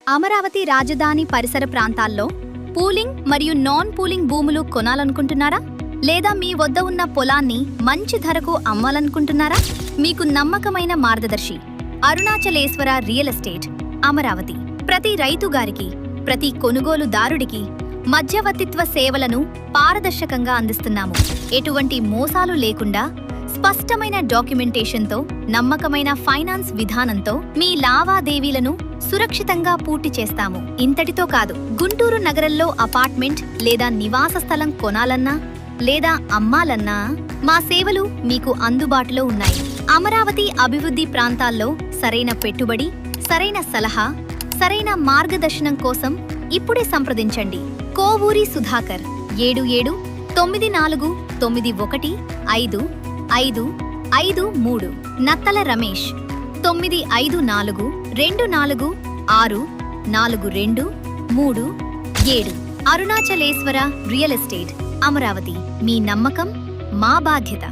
అమరావతి రాజధాని పరిసర ప్రాంతాల్లో పూలింగ్ మరియు నాన్ పూలింగ్ భూములు కొనాలనుకుంటున్నారా? లేదా మీ వద్ద ఉన్న పొలాన్ని మంచి ధరకు అమ్మాలనుకుంటున్నారా? మీకు నమ్మకమైన మార్గదర్శి అరుణాచలేశ్వర రియల్ ఎస్టేట్ అమరావతి. ప్రతి రైతుగారికి, ప్రతి కొనుగోలుదారుడికి మధ్యవర్తిత్వ సేవలను పారదర్శకంగా అందిస్తున్నాము. ఎటువంటి మోసాలు లేకుండా స్పష్టమైన డాక్యుమెంటేషన్తో, నమ్మకమైన ఫైనాన్స్ విధానంతో మీ లావాదేవీలను సురక్షితంగా పూర్తి చేస్తాము. ఇంతటితో కాదు, గుంటూరు నగరంలో అపార్ట్మెంట్ లేదా నివాస స్థలం కొనాలన్నా లేదా అమ్మాలన్నా మా సేవలు మీకు అందుబాటులో ఉన్నాయి. అమరావతి అభివృద్ధి ప్రాంతాల్లో సరైన పెట్టుబడి, సరైన సలహా, సరైన మార్గదర్శనం కోసం ఇప్పుడే సంప్రదించండి. కోవూరి సుధాకర్ 7794915553, నత్తల రమేష్ 9524464237. Arunachaleswara real estate Amaravati. మీ నమ్మకం మా బాధ్యత.